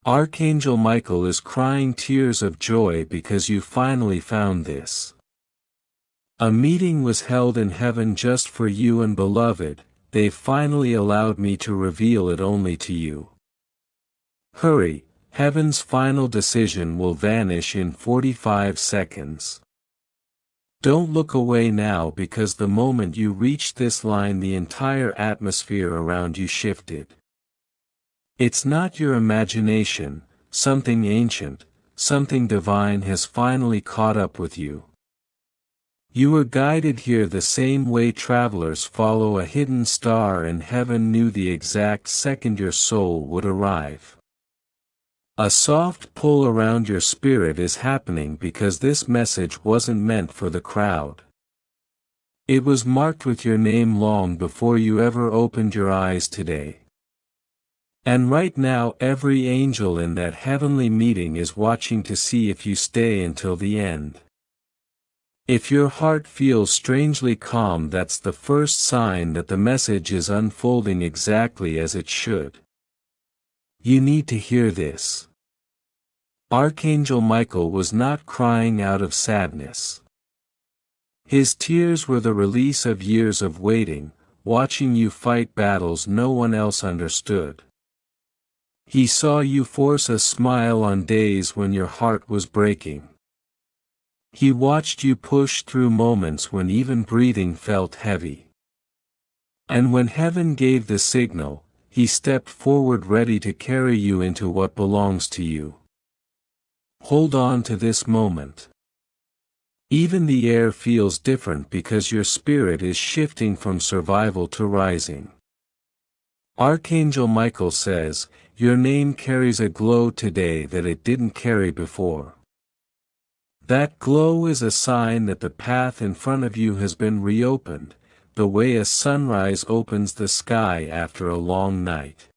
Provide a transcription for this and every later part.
Archangel Michael is crying tears of joy because you finally found this. A meeting was held in heaven just for you and beloved, they finally allowed me to reveal it only to you. Hurry, heaven's final decision will vanish in 45 seconds. Don't look away now because the moment you reached this line the entire atmosphere around you shifted. It's not your imagination, something ancient, something divine has finally caught up with you. You were guided here the same way travelers follow a hidden star, and heaven knew the exact second your soul would arrive. A soft pull around your spirit is happening because this message wasn't meant for the crowd. It was marked with your name long before you ever opened your eyes today. And right now every angel in that heavenly meeting is watching to see if you stay until the end. If your heart feels strangely calm, that's the first sign that the message is unfolding exactly as it should. You need to hear this. Archangel Michael was not crying out of sadness. His tears were the release of years of waiting, watching you fight battles no one else understood. He saw you force a smile on days when your heart was breaking. He watched you push through moments when even breathing felt heavy. And when heaven gave the signal, he stepped forward ready to carry you into what belongs to you. Hold on to this moment. Even the air feels different because your spirit is shifting from survival to rising. Archangel Michael says, your name carries a glow today that it didn't carry before. That glow is a sign that the path in front of you has been reopened, the way a sunrise opens the sky after a long night.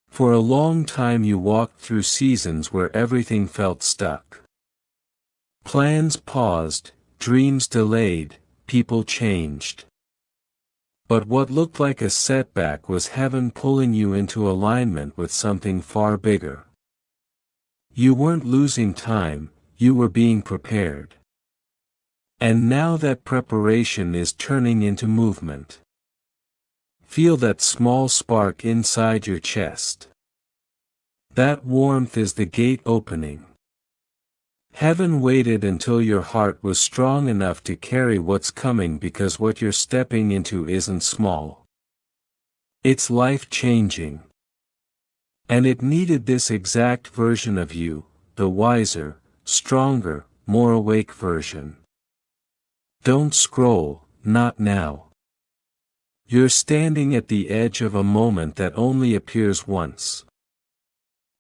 For a long time you walked through seasons where everything felt stuck. Plans paused, dreams delayed, people changed. But what looked like a setback was heaven pulling you into alignment with something far bigger. You weren't losing time, you were being prepared. And now that preparation is turning into movement. Feel that small spark inside your chest. That warmth is the gate opening. Heaven waited until your heart was strong enough to carry what's coming, because what you're stepping into isn't small. It's life-changing. And it needed this exact version of you, the wiser, stronger, more awake version. Don't scroll, not now. You're standing at the edge of a moment that only appears once.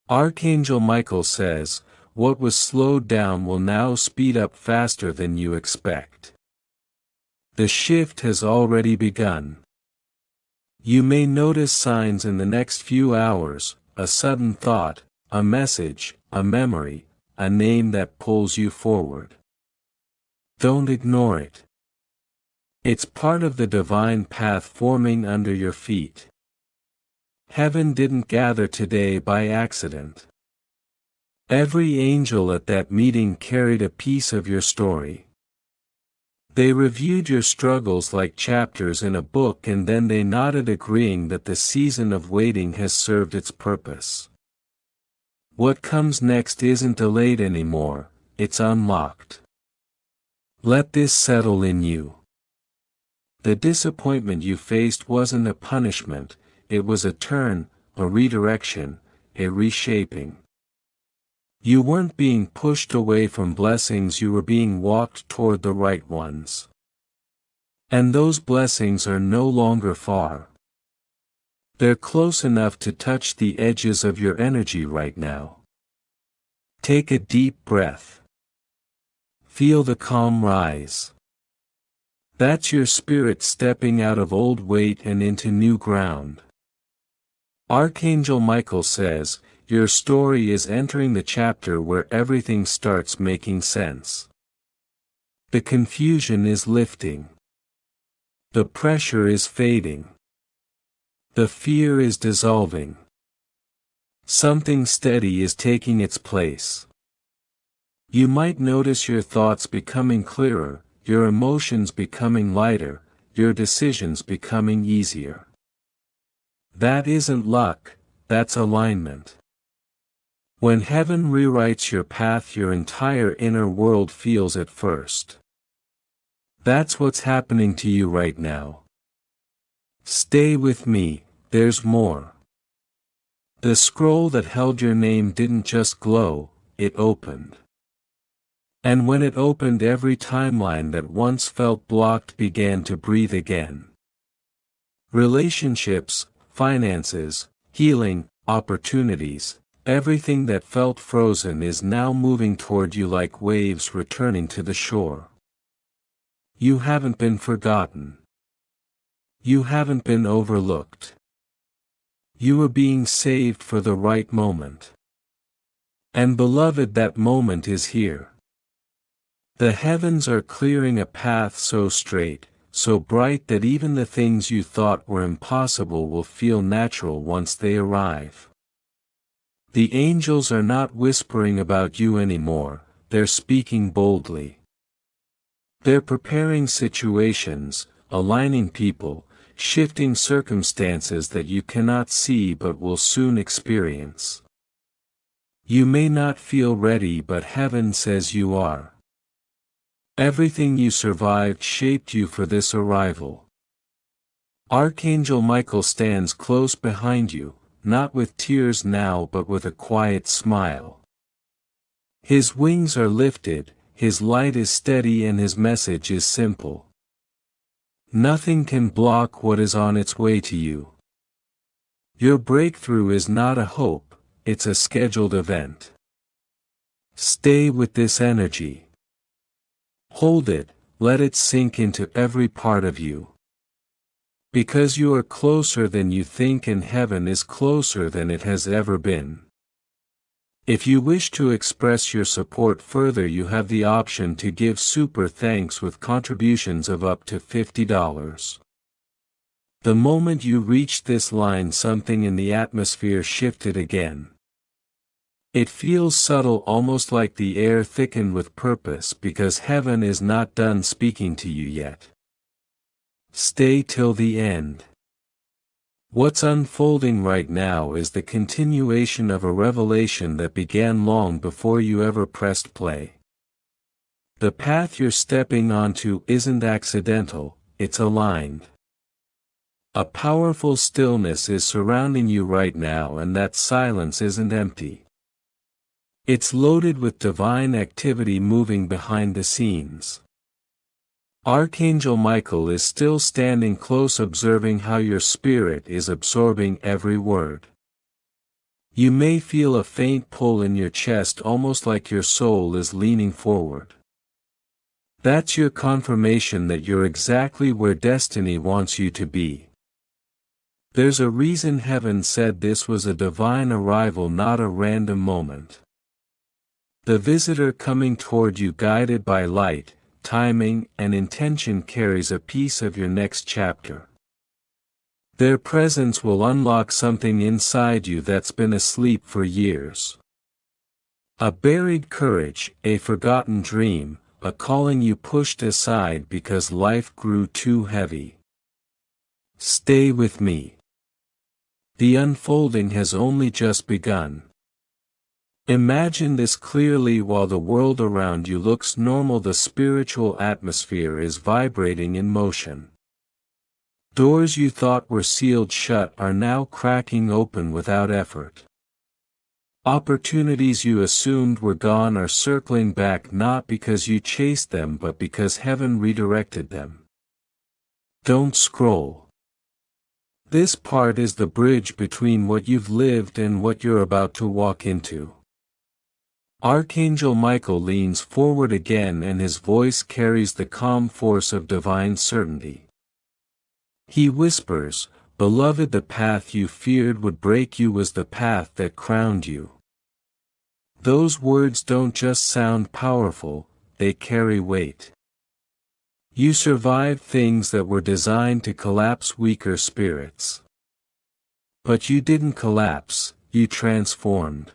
Archangel Michael says, what was slowed down will now speed up faster than you expect. The shift has already begun. You may notice signs in the next few hours, a sudden thought, a message, a memory, a name that pulls you forward. Don't ignore it. It's part of the divine path forming under your feet. Heaven didn't gather today by accident. Every angel at that meeting carried a piece of your story. They reviewed your struggles like chapters in a book, and then they nodded, agreeing that the season of waiting has served its purpose. What comes next isn't delayed anymore, it's unlocked. Let this settle in you. The disappointment you faced wasn't a punishment, it was a turn, a redirection, a reshaping. You weren't being pushed away from blessings, you were being walked toward the right ones. And those blessings are no longer far. They're close enough to touch the edges of your energy right now. Take a deep breath. Feel the calm rise. That's your spirit stepping out of old weight and into new ground. Archangel Michael says, your story is entering the chapter where everything starts making sense. The confusion is lifting. The pressure is fading. The fear is dissolving. Something steady is taking its place. You might notice your thoughts becoming clearer, your emotions becoming lighter, your decisions becoming easier. That isn't luck, that's alignment. When heaven rewrites your path, your entire inner world feels it first. That's what's happening to you right now. Stay with me, there's more. The scroll that held your name didn't just glow, it opened. And when it opened, every timeline that once felt blocked began to breathe again. Relationships, finances, healing, opportunities, everything that felt frozen is now moving toward you like waves returning to the shore. You haven't been forgotten. You haven't been overlooked. You are being saved for the right moment. And beloved, that moment is here. The heavens are clearing a path so straight, so bright that even the things you thought were impossible will feel natural once they arrive. The angels are not whispering about you anymore, they're speaking boldly. They're preparing situations, aligning people, shifting circumstances that you cannot see but will soon experience. You may not feel ready, but heaven says you are. Everything you survived shaped you for this arrival. Archangel Michael stands close behind you, not with tears now but with a quiet smile. His wings are lifted, his light is steady, and his message is simple. Nothing can block what is on its way to you. Your breakthrough is not a hope, it's a scheduled event. Stay with this energy. Hold it, let it sink into every part of you. Because you are closer than you think, and heaven is closer than it has ever been. If you wish to express your support further, you have the option to give super thanks with contributions of up to $50. The moment you reached this line, something in the atmosphere shifted again. It feels subtle, almost like the air thickened with purpose, because heaven is not done speaking to you yet. Stay till the end. What's unfolding right now is the continuation of a revelation that began long before you ever pressed play. The path you're stepping onto isn't accidental, it's aligned. A powerful stillness is surrounding you right now, and that silence isn't empty. It's loaded with divine activity moving behind the scenes. Archangel Michael is still standing close, observing how your spirit is absorbing every word. You may feel a faint pull in your chest, almost like your soul is leaning forward. That's your confirmation that you're exactly where destiny wants you to be. There's a reason heaven said this was a divine arrival, not a random moment. The visitor coming toward you, guided by light, timing, and intention, carries a piece of your next chapter. Their presence will unlock something inside you that's been asleep for years. A buried courage, a forgotten dream, a calling you pushed aside because life grew too heavy. Stay with me. The unfolding has only just begun. Imagine this clearly. While the world around you looks normal, the spiritual atmosphere is vibrating in motion. Doors you thought were sealed shut are now cracking open without effort. Opportunities you assumed were gone are circling back, not because you chased them but because heaven redirected them. Don't scroll. This part is the bridge between what you've lived and what you're about to walk into. Archangel Michael leans forward again, and his voice carries the calm force of divine certainty. He whispers, "Beloved, the path you feared would break you was the path that crowned you." Those words don't just sound powerful, they carry weight. You survived things that were designed to collapse weaker spirits. But you didn't collapse, you transformed.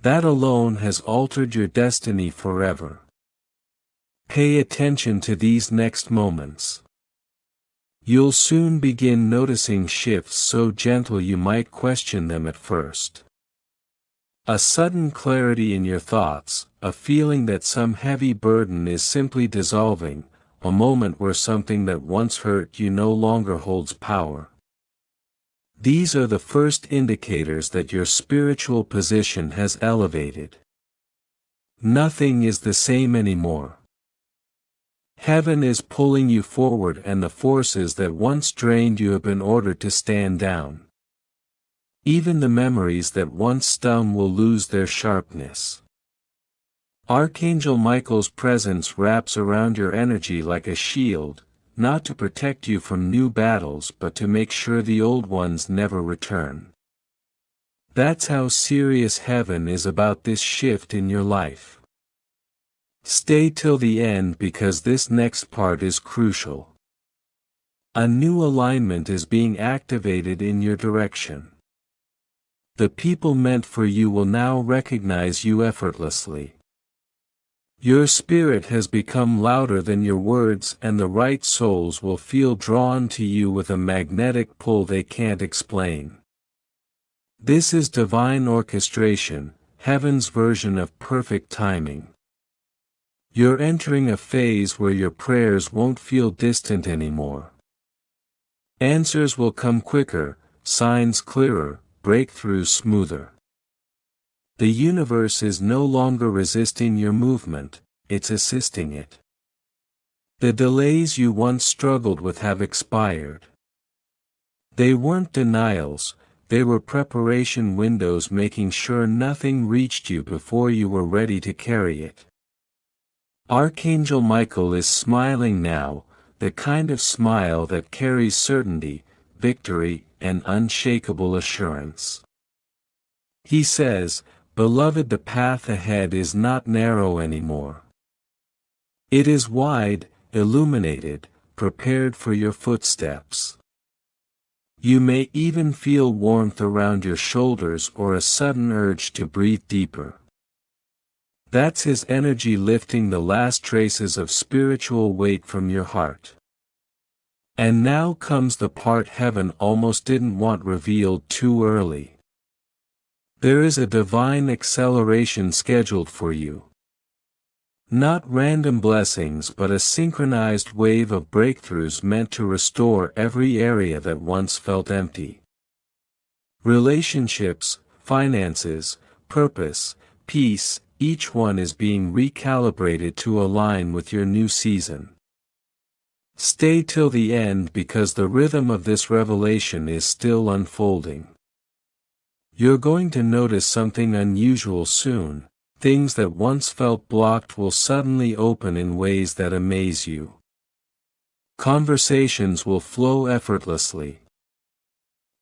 That alone has altered your destiny forever. Pay attention to these next moments. You'll soon begin noticing shifts so gentle you might question them at first. A sudden clarity in your thoughts, a feeling that some heavy burden is simply dissolving, a moment where something that once hurt you no longer holds power. These are the first indicators that your spiritual position has elevated. Nothing is the same anymore. Heaven is pulling you forward and the forces that once drained you have been ordered to stand down. Even the memories that once stung will lose their sharpness. Archangel Michael's presence wraps around your energy like a shield, not to protect you from new battles but to make sure the old ones never return. That's how serious heaven is about this shift in your life. Stay till the end because this next part is crucial. A new alignment is being activated in your direction. The people meant for you will now recognize you effortlessly. Your spirit has become louder than your words and the right souls will feel drawn to you with a magnetic pull they can't explain. This is divine orchestration, heaven's version of perfect timing. You're entering a phase where your prayers won't feel distant anymore. Answers will come quicker, signs clearer, breakthroughs smoother. The universe is no longer resisting your movement, it's assisting it. The delays you once struggled with have expired. They weren't denials, they were preparation windows making sure nothing reached you before you were ready to carry it. Archangel Michael is smiling now, the kind of smile that carries certainty, victory, and unshakable assurance. He says, "Beloved, the path ahead is not narrow anymore. It is wide, illuminated, prepared for your footsteps." You may even feel warmth around your shoulders or a sudden urge to breathe deeper. That's his energy lifting the last traces of spiritual weight from your heart. And now comes the part heaven almost didn't want revealed too early. There is a divine acceleration scheduled for you. Not random blessings but a synchronized wave of breakthroughs meant to restore every area that once felt empty. Relationships, finances, purpose, peace, each one is being recalibrated to align with your new season. Stay till the end because the rhythm of this revelation is still unfolding. You're going to notice something unusual soon. Things that once felt blocked will suddenly open in ways that amaze you. Conversations will flow effortlessly.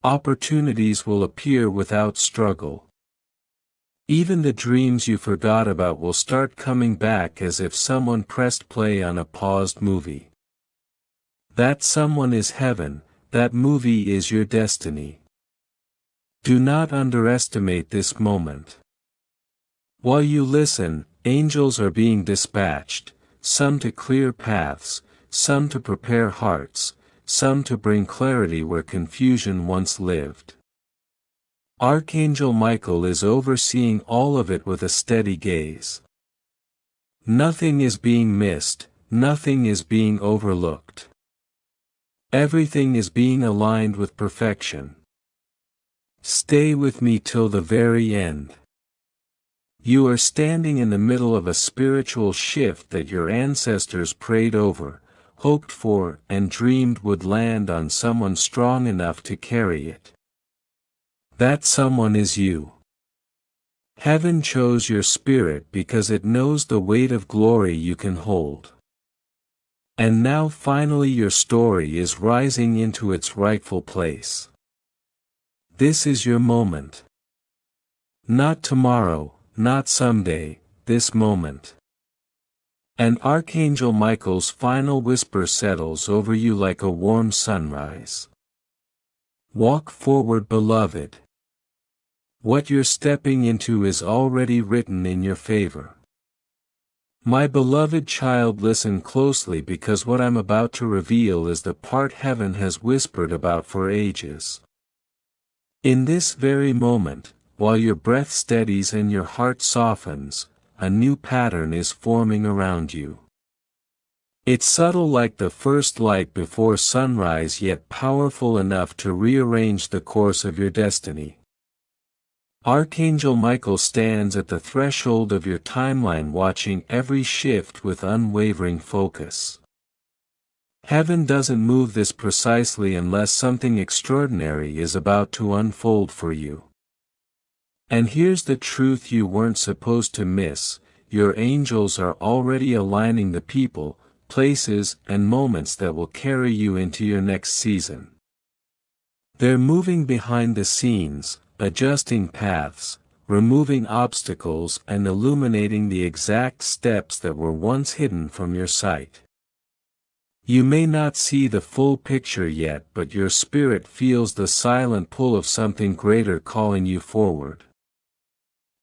Opportunities will appear without struggle. Even the dreams you forgot about will start coming back as if someone pressed play on a paused movie. That someone is heaven, that movie is your destiny. Do not underestimate this moment. While you listen, angels are being dispatched, some to clear paths, some to prepare hearts, some to bring clarity where confusion once lived. Archangel Michael is overseeing all of it with a steady gaze. Nothing is being missed, nothing is being overlooked. Everything is being aligned with perfection. Stay with me till the very end. You are standing in the middle of a spiritual shift that your ancestors prayed over, hoped for, and dreamed would land on someone strong enough to carry it. That someone is you. Heaven chose your spirit because it knows the weight of glory you can hold. And now finally your story is rising into its rightful place. This is your moment. Not tomorrow, not someday, this moment. And Archangel Michael's final whisper settles over you like a warm sunrise. Walk forward, beloved. What you're stepping into is already written in your favor. My beloved child, listen closely, because what I'm about to reveal is the part heaven has whispered about for ages. In this very moment, while your breath steadies and your heart softens, a new pattern is forming around you. It's subtle like the first light before sunrise, yet powerful enough to rearrange the course of your destiny. Archangel Michael stands at the threshold of your timeline, watching every shift with unwavering focus. Heaven doesn't move this precisely unless something extraordinary is about to unfold for you. And here's the truth you weren't supposed to miss: your angels are already aligning the people, places, and moments that will carry you into your next season. They're moving behind the scenes, adjusting paths, removing obstacles, and illuminating the exact steps that were once hidden from your sight. You may not see the full picture yet, but your spirit feels the silent pull of something greater calling you forward.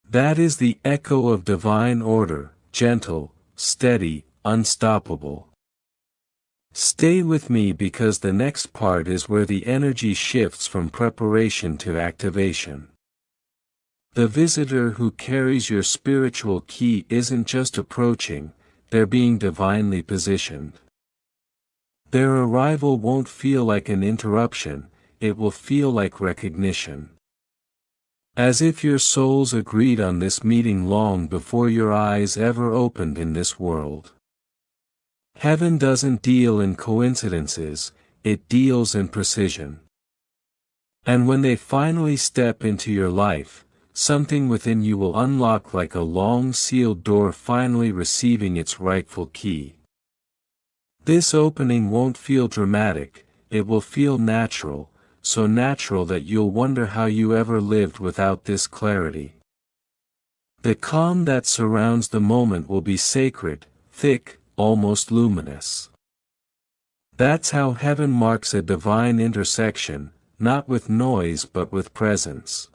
That is the echo of divine order, gentle, steady, unstoppable. Stay with me, because the next part is where the energy shifts from preparation to activation. The visitor who carries your spiritual key isn't just approaching, they're being divinely positioned. Their arrival won't feel like an interruption, it will feel like recognition. As if your souls agreed on this meeting long before your eyes ever opened in this world. Heaven doesn't deal in coincidences, it deals in precision. And when they finally step into your life, something within you will unlock like a long sealed door finally receiving its rightful key. This opening won't feel dramatic, it will feel natural, so natural that you'll wonder how you ever lived without this clarity. The calm that surrounds the moment will be sacred, thick, almost luminous. That's how heaven marks a divine intersection, not with noise but with presence.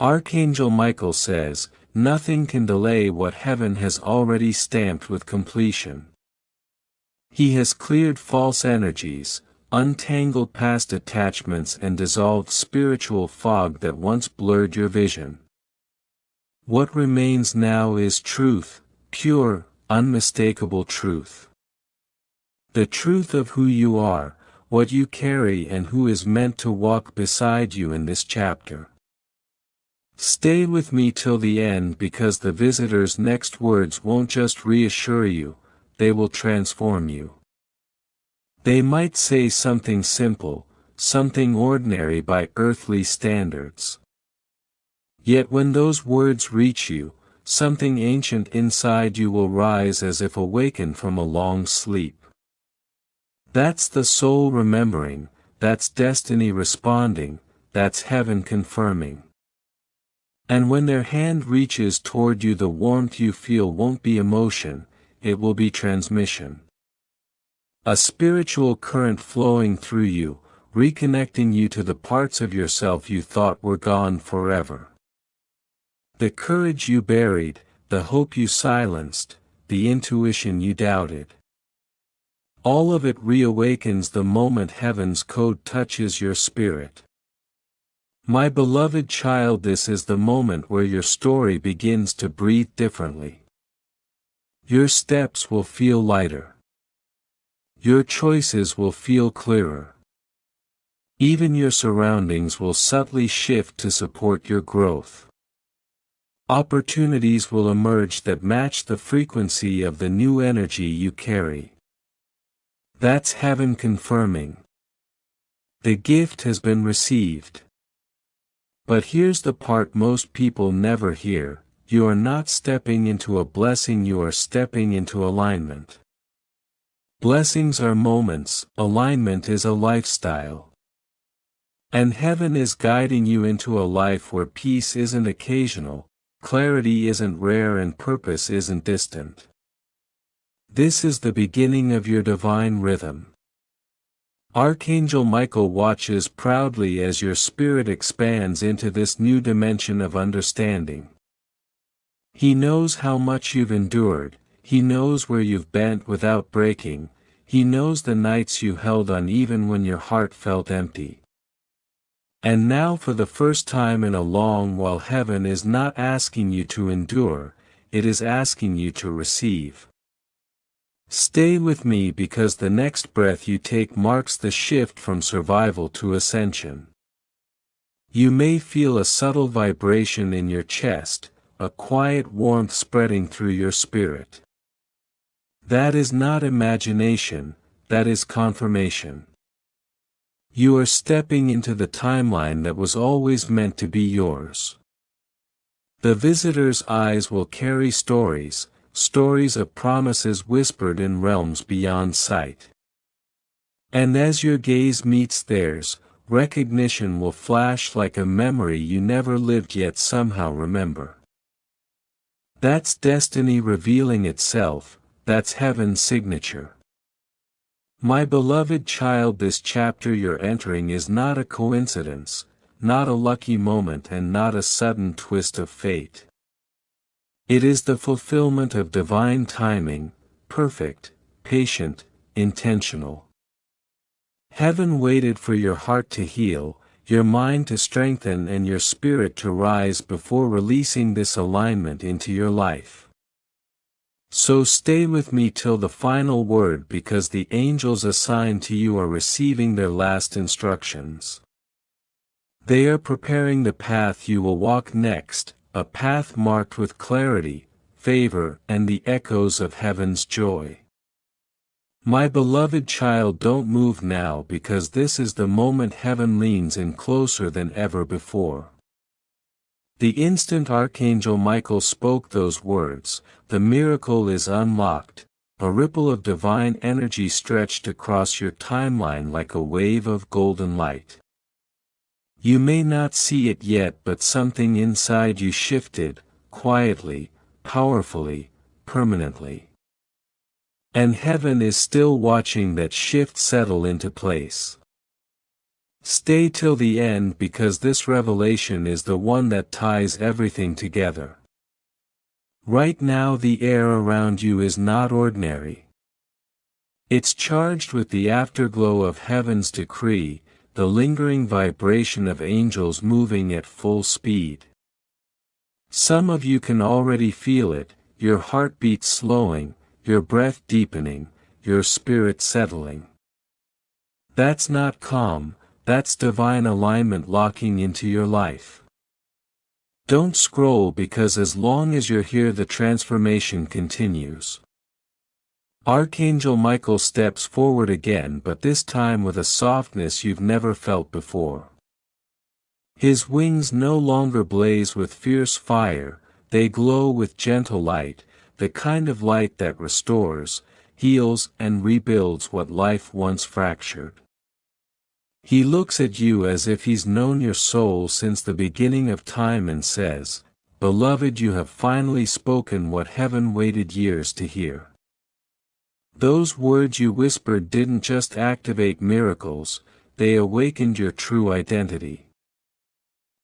Archangel Michael says, nothing can delay what heaven has already stamped with completion. He has cleared false energies, untangled past attachments, and dissolved spiritual fog that once blurred your vision. What remains now is truth, pure, unmistakable truth. The truth of who you are, what you carry, and who is meant to walk beside you in this chapter. Stay with me till the end, because the visitor's next words won't just reassure you, they will transform you. They might say something simple, something ordinary by earthly standards. Yet when those words reach you, something ancient inside you will rise as if awakened from a long sleep. That's the soul remembering, that's destiny responding, that's heaven confirming. And when their hand reaches toward you, the warmth you feel won't be emotion, it will be transmission. A spiritual current flowing through you, reconnecting you to the parts of yourself you thought were gone forever. The courage you buried, the hope you silenced, the intuition you doubted. All of it reawakens the moment heaven's code touches your spirit. My beloved child, this is the moment where your story begins to breathe differently. Your steps will feel lighter. Your choices will feel clearer. Even your surroundings will subtly shift to support your growth. Opportunities will emerge that match the frequency of the new energy you carry. That's heaven confirming. The gift has been received. But here's the part most people never hear: you are not stepping into a blessing, you are stepping into alignment. Blessings are moments, alignment is a lifestyle. And heaven is guiding you into a life where peace isn't occasional, clarity isn't rare, and purpose isn't distant. This is the beginning of your divine rhythm. Archangel Michael watches proudly as your spirit expands into this new dimension of understanding. He knows how much you've endured, he knows where you've bent without breaking, he knows the nights you held on even when your heart felt empty. And now for the first time in a long while, heaven is not asking you to endure, it is asking you to receive. Stay with me because the next breath you take marks the shift from survival to ascension. You may feel a subtle vibration in your chest, a quiet warmth spreading through your spirit. That is not imagination, that is confirmation. You are stepping into the timeline that was always meant to be yours. The visitor's eyes will carry stories of promises whispered in realms beyond sight. And as your gaze meets theirs, recognition will flash like a memory you never lived yet somehow remember. That's destiny revealing itself, that's heaven's signature. My beloved child, this chapter you're entering is not a coincidence, not a lucky moment, and not a sudden twist of fate. It is the fulfillment of divine timing, perfect, patient, intentional. Heaven waited for your heart to heal, your mind to strengthen, and your spirit to rise before releasing this alignment into your life. So stay with me till the final word, because the angels assigned to you are receiving their last instructions. They are preparing the path you will walk next, a path marked with clarity, favor, and the echoes of heaven's joy. My beloved child, don't move now, because this is the moment heaven leans in closer than ever before. The instant Archangel Michael spoke those words, the miracle is unlocked, a ripple of divine energy stretched across your timeline like a wave of golden light. You may not see it yet, but something inside you shifted, quietly, powerfully, permanently. And heaven is still watching that shift settle into place. Stay till the end, because this revelation is the one that ties everything together. Right now the air around you is not ordinary. It's charged with the afterglow of heaven's decree, the lingering vibration of angels moving at full speed. Some of you can already feel it, your heartbeat slowing, your breath deepening, your spirit settling. That's not calm, that's divine alignment locking into your life. Don't scroll, because as long as you're here the transformation continues. Archangel Michael steps forward again, but this time with a softness you've never felt before. His wings no longer blaze with fierce fire, they glow with gentle light, the kind of light that restores, heals, and rebuilds what life once fractured. He looks at you as if he's known your soul since the beginning of time and says, "Beloved, you have finally spoken what heaven waited years to hear." Those words you whispered didn't just activate miracles, they awakened your true identity.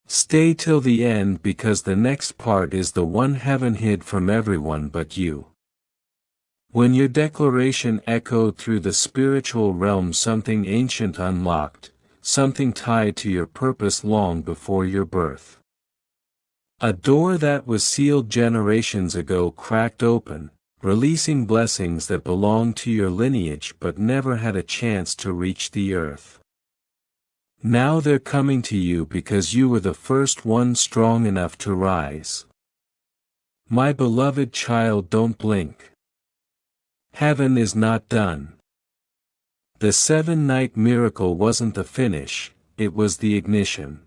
Stay till the end, because the next part is the one heaven hid from everyone but you. When your declaration echoed through the spiritual realm, something ancient unlocked, something tied to your purpose long before your birth. A door that was sealed generations ago cracked open, releasing blessings that belonged to your lineage but never had a chance to reach the earth. Now they're coming to you because you were the first one strong enough to rise. My beloved child, don't blink. Heaven is not done. The 7-night miracle wasn't the finish, it was the ignition.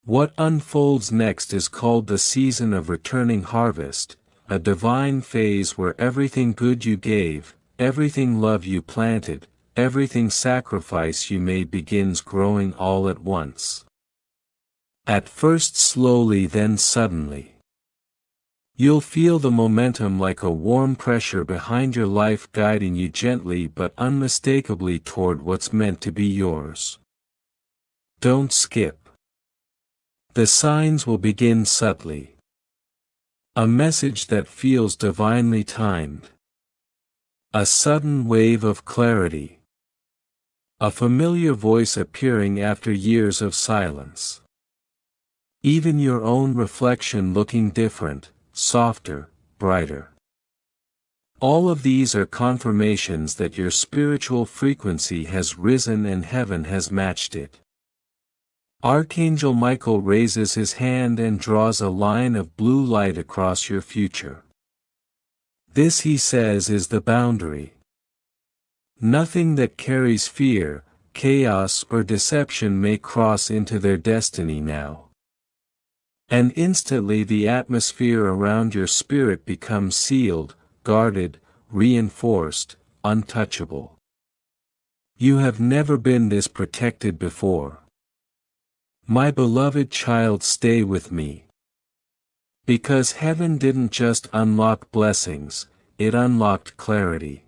What unfolds next is called the season of returning harvest, a divine phase where everything good you gave, everything love you planted, everything sacrifice you made begins growing all at once. At first slowly, then suddenly. You'll feel the momentum like a warm pressure behind your life guiding you gently but unmistakably toward what's meant to be yours. Don't skip. The signs will begin subtly. A message that feels divinely timed. A sudden wave of clarity. A familiar voice appearing after years of silence. Even your own reflection looking different, softer, brighter. All of these are confirmations that your spiritual frequency has risen and heaven has matched it. Archangel Michael raises his hand and draws a line of blue light across your future. This, he says, is the boundary. Nothing that carries fear, chaos or deception may cross into their destiny now. And instantly the atmosphere around your spirit becomes sealed, guarded, reinforced, untouchable. You have never been this protected before. My beloved child, stay with me. Because heaven didn't just unlock blessings, it unlocked clarity.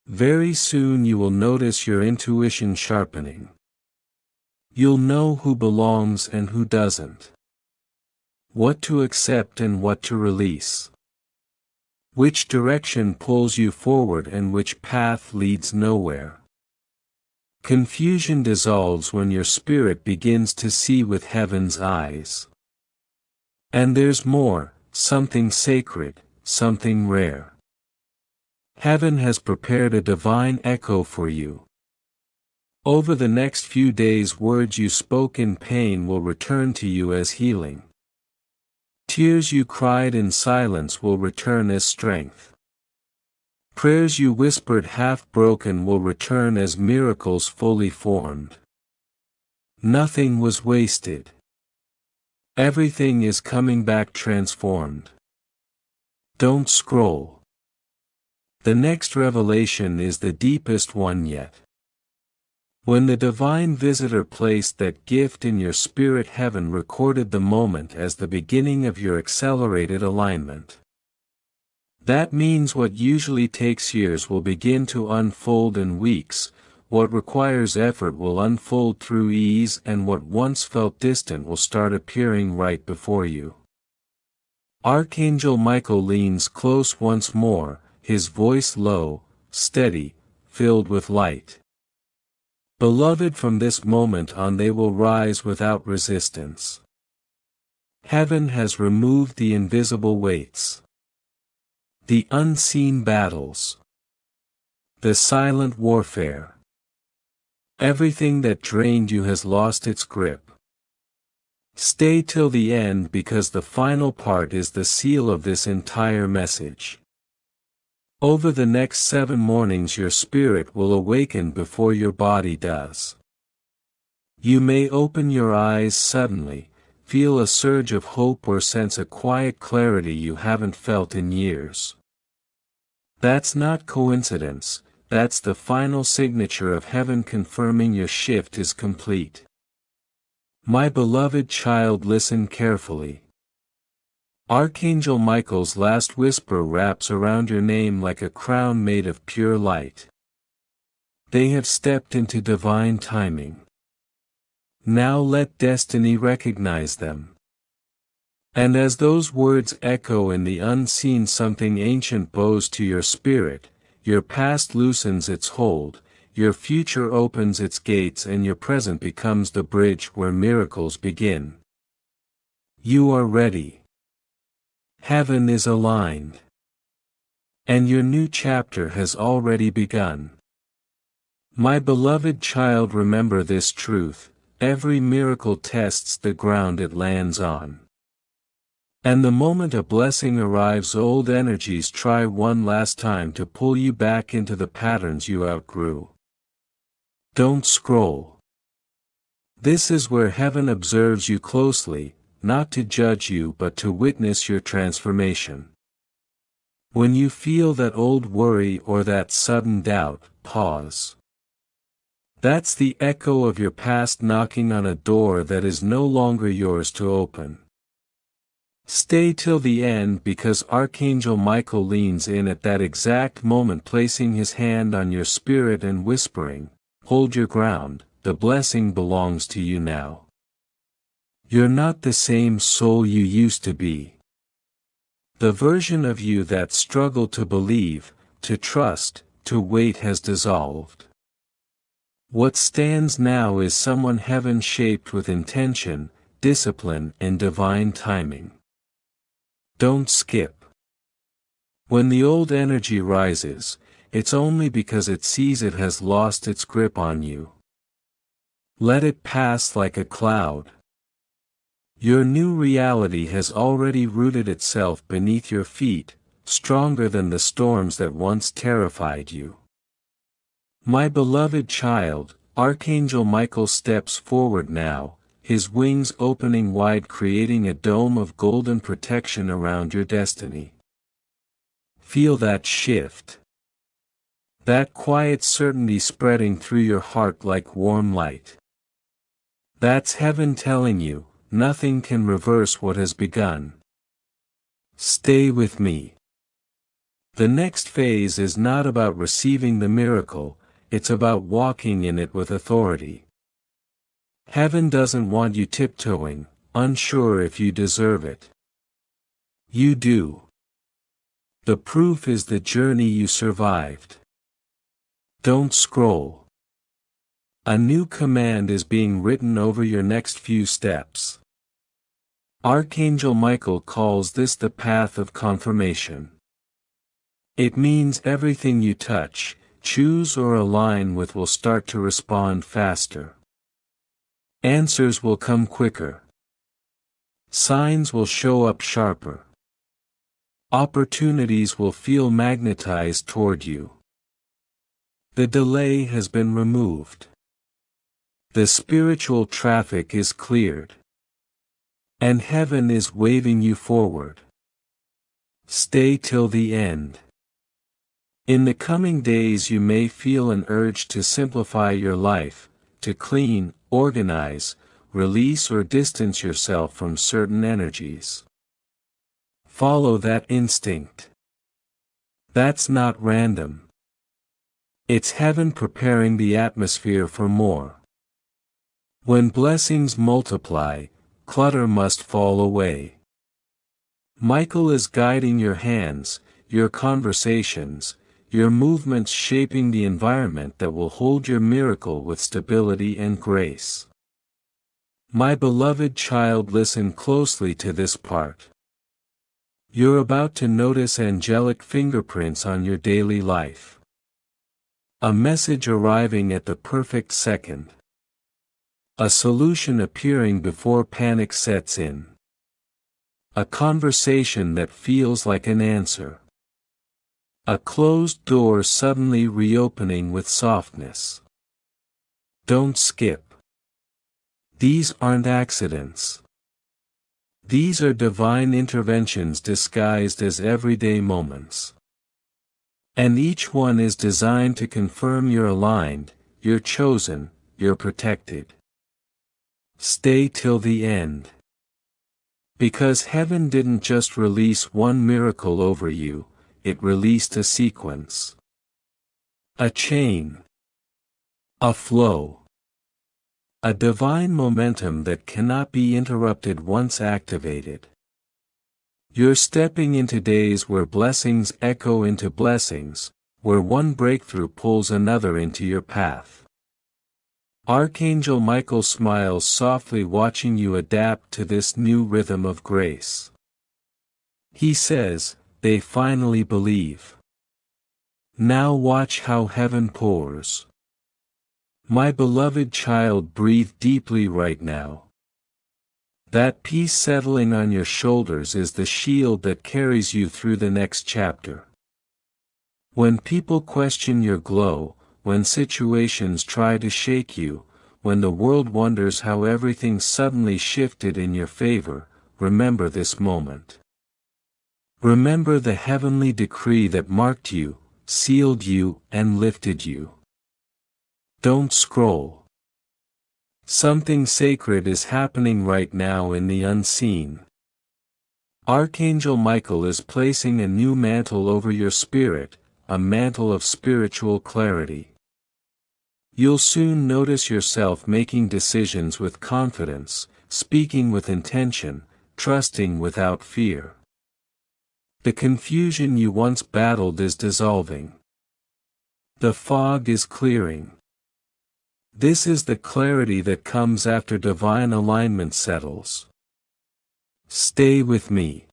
Very soon you will notice your intuition sharpening. You'll know who belongs and who doesn't. What to accept and what to release. Which direction pulls you forward and which path leads nowhere. Confusion dissolves when your spirit begins to see with heaven's eyes. And there's more, something sacred, something rare. Heaven has prepared a divine echo for you. Over the next few days, words you spoke in pain will return to you as healing. Tears you cried in silence will return as strength. Prayers you whispered half-broken will return as miracles fully formed. Nothing was wasted. Everything is coming back transformed. Don't scroll. The next revelation is the deepest one yet. When the divine visitor placed that gift in your spirit, heaven recorded the moment as the beginning of your accelerated alignment. That means what usually takes years will begin to unfold in weeks, what requires effort will unfold through ease, and what once felt distant will start appearing right before you. Archangel Michael leans close once more, his voice low, steady, filled with light. Beloved, from this moment on they will rise without resistance. Heaven has removed the invisible weights. The unseen battles. The silent warfare. Everything that drained you has lost its grip. Stay till the end, because the final part is the seal of this entire message. Over the next 7 mornings your spirit will awaken before your body does. You may open your eyes suddenly, feel a surge of hope, or sense a quiet clarity you haven't felt in years. That's not coincidence, that's the final signature of heaven confirming your shift is complete. My beloved child, listen carefully. Archangel Michael's last whisper wraps around your name like a crown made of pure light. They have stepped into divine timing. Now let destiny recognize them. And as those words echo in the unseen, something ancient bows to your spirit, your past loosens its hold, your future opens its gates, and your present becomes the bridge where miracles begin. You are ready. Heaven is aligned. And your new chapter has already begun. My beloved child, remember this truth: every miracle tests the ground it lands on. And the moment a blessing arrives, old energies try one last time to pull you back into the patterns you outgrew. Don't scroll. This is where heaven observes you closely, not to judge you but to witness your transformation. When you feel that old worry or that sudden doubt, pause. That's the echo of your past knocking on a door that is no longer yours to open. Stay till the end because Archangel Michael leans in at that exact moment, placing his hand on your spirit and whispering, "Hold your ground, the blessing belongs to you now. You're not the same soul you used to be. The version of you that struggled to believe, to trust, to wait has dissolved. What stands now is someone heaven shaped with intention, discipline, and divine timing. Don't skip. When the old energy rises, it's only because it sees it has lost its grip on you. Let it pass like a cloud. Your new reality has already rooted itself beneath your feet, stronger than the storms that once terrified you. My beloved child, Archangel Michael steps forward now, his wings opening wide, creating a dome of golden protection around your destiny. Feel that shift. That quiet certainty spreading through your heart like warm light. That's heaven telling you, nothing can reverse what has begun. Stay with me. The next phase is not about receiving the miracle, it's about walking in it with authority. Heaven doesn't want you tiptoeing, unsure if you deserve it. You do. The proof is the journey you survived. Don't scroll. A new command is being written over your next few steps. Archangel Michael calls this the path of confirmation. It means everything you touch, choose or align with will start to respond faster. Answers will come quicker. Signs will show up sharper. Opportunities will feel magnetized toward you. The delay has been removed. The spiritual traffic is cleared. And heaven is waving you forward. Stay till the end. In the coming days you may feel an urge to simplify your life, to clean, organize, release or distance yourself from certain energies. Follow that instinct. That's not random. It's heaven preparing the atmosphere for more. When blessings multiply, clutter must fall away. Michael is guiding your hands, your conversations, your movements, shaping the environment that will hold your miracle with stability and grace. My beloved child, listen closely to this part. You're about to notice angelic fingerprints on your daily life. A message arriving at the perfect second. A solution appearing before panic sets in. A conversation that feels like an answer. A closed door suddenly reopening with softness. Don't skip. These aren't accidents. These are divine interventions disguised as everyday moments. And each one is designed to confirm you're aligned, you're chosen, you're protected. Stay till the end. Because heaven didn't just release one miracle over you, it released a sequence. A chain. A flow. A divine momentum that cannot be interrupted once activated. You're stepping into days where blessings echo into blessings, where one breakthrough pulls another into your path. Archangel Michael smiles softly, watching you adapt to this new rhythm of grace. He says, "They finally believe. Now watch how heaven pours." My beloved child, breathe deeply right now. That peace settling on your shoulders is the shield that carries you through the next chapter. When people question your glow, when situations try to shake you, when the world wonders how everything suddenly shifted in your favor, remember this moment. Remember the heavenly decree that marked you, sealed you, and lifted you. Don't scroll. Something sacred is happening right now in the unseen. Archangel Michael is placing a new mantle over your spirit, a mantle of spiritual clarity. You'll soon notice yourself making decisions with confidence, speaking with intention, trusting without fear. The confusion you once battled is dissolving. The fog is clearing. This is the clarity that comes after divine alignment settles. Stay with me.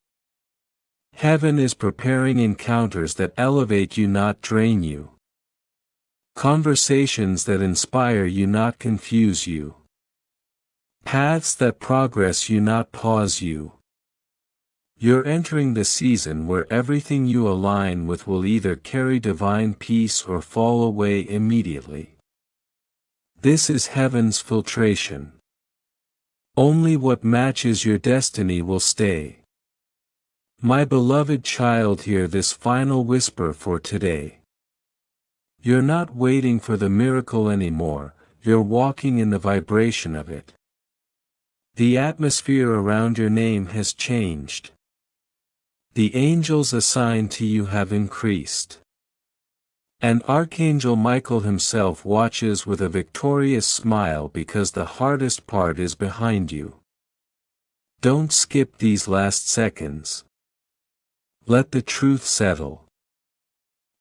Heaven is preparing encounters that elevate you, not drain you. Conversations that inspire you, not confuse you. Paths that progress you, not pause you. You're entering the season where everything you align with will either carry divine peace or fall away immediately. This is heaven's filtration. Only what matches your destiny will stay. My beloved child, hear this final whisper for today. You're not waiting for the miracle anymore, you're walking in the vibration of it. The atmosphere around your name has changed. The angels assigned to you have increased. And Archangel Michael himself watches with a victorious smile because the hardest part is behind you. Don't skip these last seconds. Let the truth settle.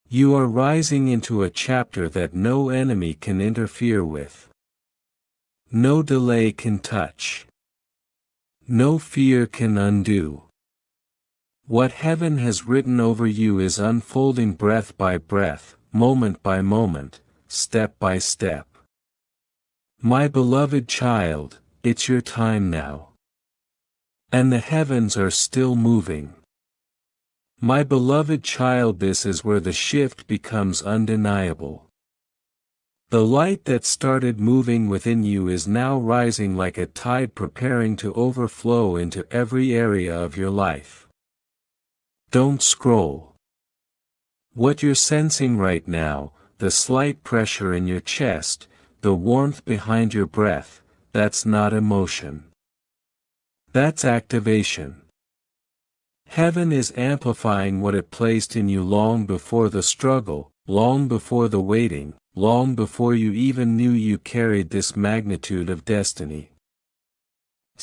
You are rising into a chapter that no enemy can interfere with. No delay can touch. No fear can undo. What heaven has written over you is unfolding breath by breath, moment by moment, step by step. My beloved child, it's your time now. And the heavens are still moving. My beloved child, this is where the shift becomes undeniable. The light that started moving within you is now rising like a tide, preparing to overflow into every area of your life. Don't scroll. What you're sensing right now, the slight pressure in your chest, the warmth behind your breath, that's not emotion. That's activation. Heaven is amplifying what it placed in you long before the struggle, long before the waiting, long before you even knew you carried this magnitude of destiny.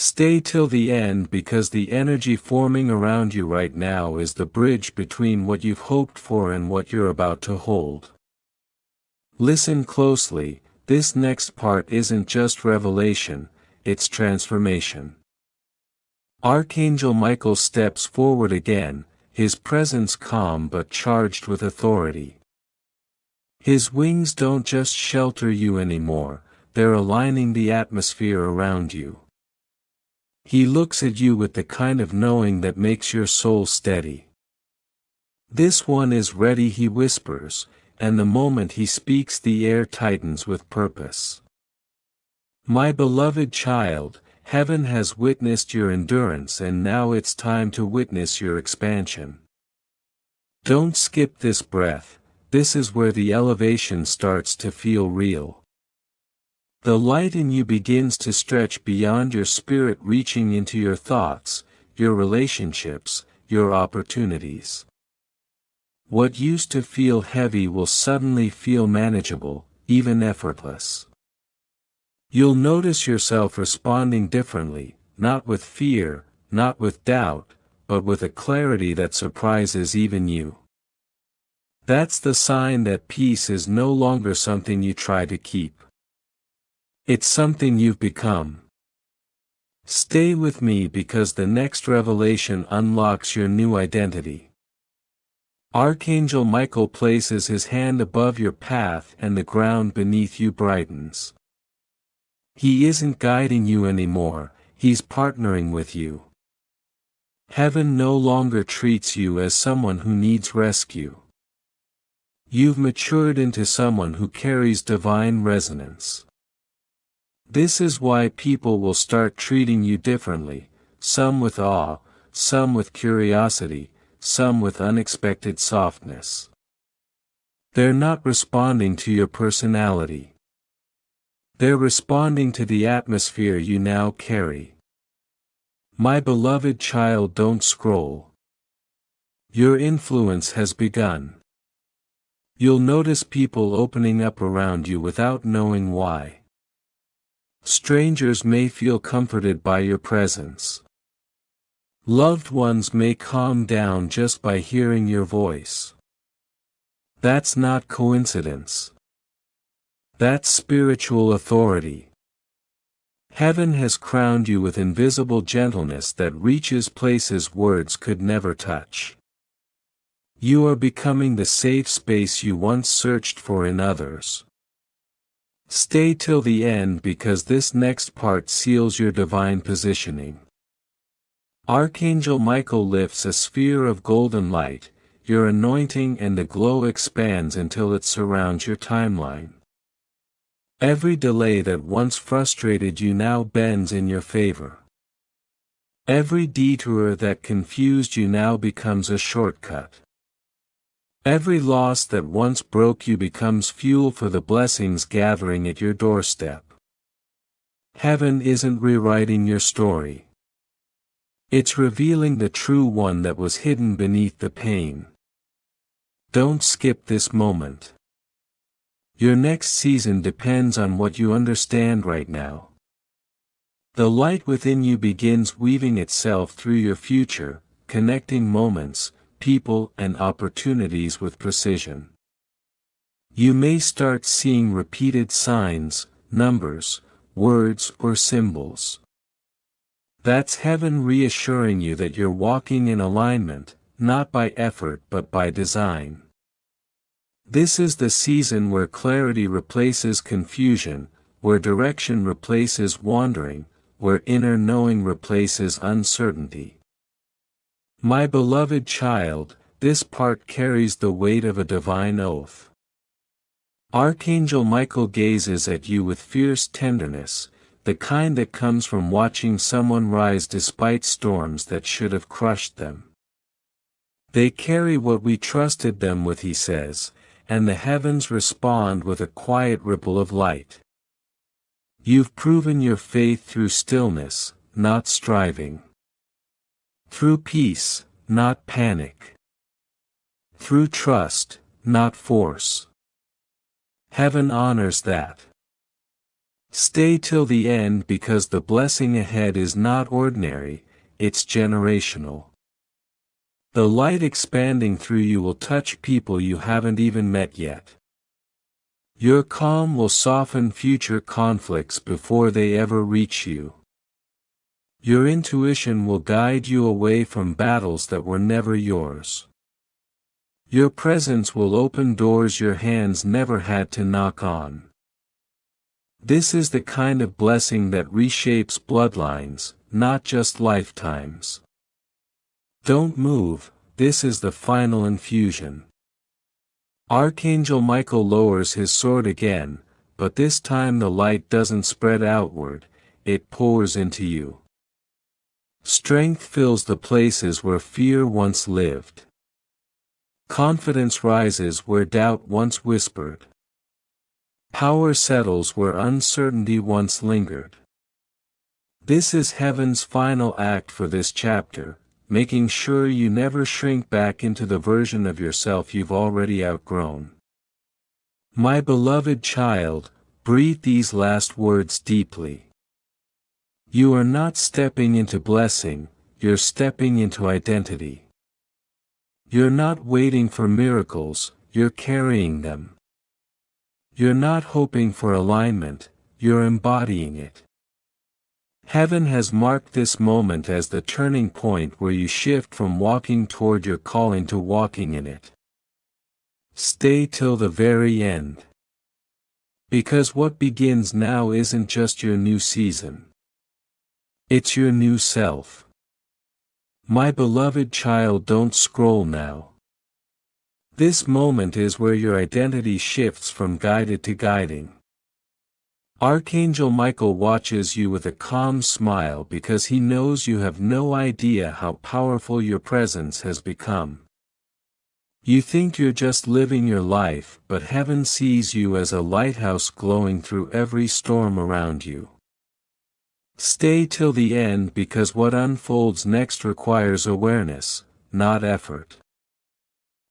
Stay till the end, because the energy forming around you right now is the bridge between what you've hoped for and what you're about to hold. Listen closely, this next part isn't just revelation, it's transformation. Archangel Michael steps forward again, his presence calm but charged with authority. His wings don't just shelter you anymore, they're aligning the atmosphere around you. He looks at you with the kind of knowing that makes your soul steady. This one is ready, he whispers, and the moment he speaks the air tightens with purpose. My beloved child, heaven has witnessed your endurance, and now it's time to witness your expansion. Don't skip this breath, this is where the elevation starts to feel real. The light in you begins to stretch beyond your spirit, reaching into your thoughts, your relationships, your opportunities. What used to feel heavy will suddenly feel manageable, even effortless. You'll notice yourself responding differently, not with fear, not with doubt, but with a clarity that surprises even you. That's the sign that peace is no longer something you try to keep. It's something you've become. Stay with me, because the next revelation unlocks your new identity. Archangel Michael places his hand above your path and the ground beneath you brightens. He isn't guiding you anymore, he's partnering with you. Heaven no longer treats you as someone who needs rescue. You've matured into someone who carries divine resonance. This is why people will start treating you differently, some with awe, some with curiosity, some with unexpected softness. They're not responding to your personality. They're responding to the atmosphere you now carry. My beloved child, don't scroll. Your influence has begun. You'll notice people opening up around you without knowing why. Strangers may feel comforted by your presence. Loved ones may calm down just by hearing your voice. That's not coincidence. That's spiritual authority. Heaven has crowned you with invisible gentleness that reaches places words could never touch. You are becoming the safe space you once searched for in others. Stay till the end, because this next part seals your divine positioning. Archangel Michael lifts a sphere of golden light, your anointing, and the glow expands until it surrounds your timeline. Every delay that once frustrated you now bends in your favor. Every detour that confused you now becomes a shortcut. Every loss that once broke you becomes fuel for the blessings gathering at your doorstep. Heaven isn't rewriting your story. It's revealing the true one that was hidden beneath the pain. Don't skip this moment. Your next season depends on what you understand right now. The light within you begins weaving itself through your future, connecting moments, people, and opportunities with precision. You may start seeing repeated signs, numbers, words, or symbols. That's heaven reassuring you that you're walking in alignment, not by effort but by design. This is the season where clarity replaces confusion, where direction replaces wandering, where inner knowing replaces uncertainty. My beloved child, this part carries the weight of a divine oath. Archangel Michael gazes at you with fierce tenderness, the kind that comes from watching someone rise despite storms that should have crushed them. They carry what we trusted them with, he says, and the heavens respond with a quiet ripple of light. You've proven your faith through stillness, not striving. Through peace, not panic. Through trust, not force. Heaven honors that. Stay till the end, because the blessing ahead is not ordinary, it's generational. The light expanding through you will touch people you haven't even met yet. Your calm will soften future conflicts before they ever reach you. Your intuition will guide you away from battles that were never yours. Your presence will open doors your hands never had to knock on. This is the kind of blessing that reshapes bloodlines, not just lifetimes. Don't move, this is the final infusion. Archangel Michael lowers his sword again, but this time the light doesn't spread outward, it pours into you. Strength fills the places where fear once lived. Confidence rises where doubt once whispered. Power settles where uncertainty once lingered. This is heaven's final act for this chapter, making sure you never shrink back into the version of yourself you've already outgrown. My beloved child, breathe these last words deeply. You are not stepping into blessing, you're stepping into identity. You're not waiting for miracles, you're carrying them. You're not hoping for alignment, you're embodying it. Heaven has marked this moment as the turning point where you shift from walking toward your calling to walking in it. Stay till the very end. Because what begins now isn't just your new season. It's your new self. My beloved child, don't scroll now. This moment is where your identity shifts from guided to guiding. Archangel Michael watches you with a calm smile because he knows you have no idea how powerful your presence has become. You think you're just living your life, but heaven sees you as a lighthouse glowing through every storm around you. Stay till the end because what unfolds next requires awareness, not effort.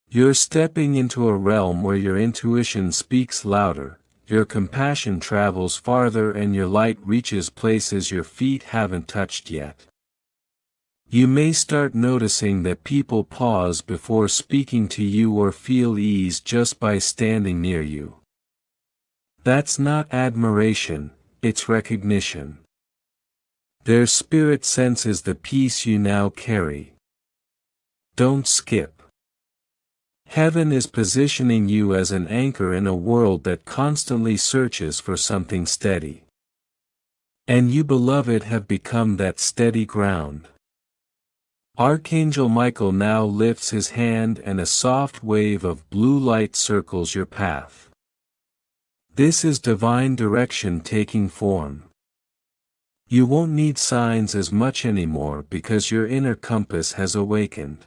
You're stepping into a realm where your intuition speaks louder, your compassion travels farther, and your light reaches places your feet haven't touched yet. You may start noticing that people pause before speaking to you or feel ease just by standing near you. That's not admiration, it's recognition. Their spirit senses the peace you now carry. Don't skip. Heaven is positioning you as an anchor in a world that constantly searches for something steady. And you, beloved, have become that steady ground. Archangel Michael now lifts his hand and a soft wave of blue light circles your path. This is divine direction taking form. You won't need signs as much anymore because your inner compass has awakened.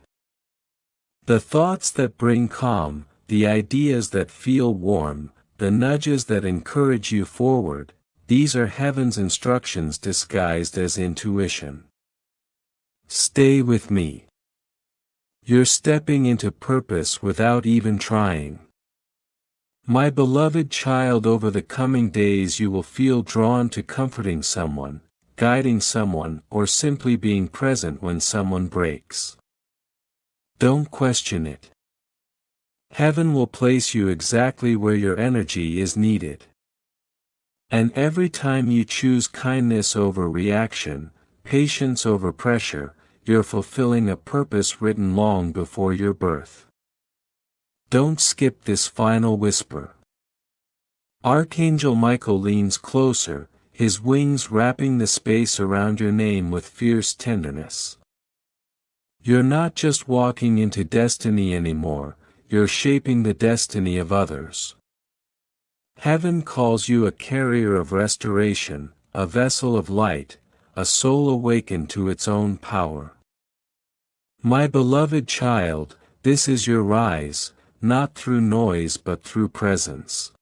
The thoughts that bring calm, the ideas that feel warm, the nudges that encourage you forward, these are heaven's instructions disguised as intuition. Stay with me. You're stepping into purpose without even trying. My beloved child, over the coming days you will feel drawn to comforting someone, guiding someone, or simply being present when someone breaks. Don't question it. Heaven will place you exactly where your energy is needed. And every time you choose kindness over reaction, patience over pressure, you're fulfilling a purpose written long before your birth. Don't skip this final whisper. Archangel Michael leans closer, his wings wrapping the space around your name with fierce tenderness. You're not just walking into destiny anymore, you're shaping the destiny of others. Heaven calls you a carrier of restoration, a vessel of light, a soul awakened to its own power. My beloved child, this is your rise, not through noise but through presence.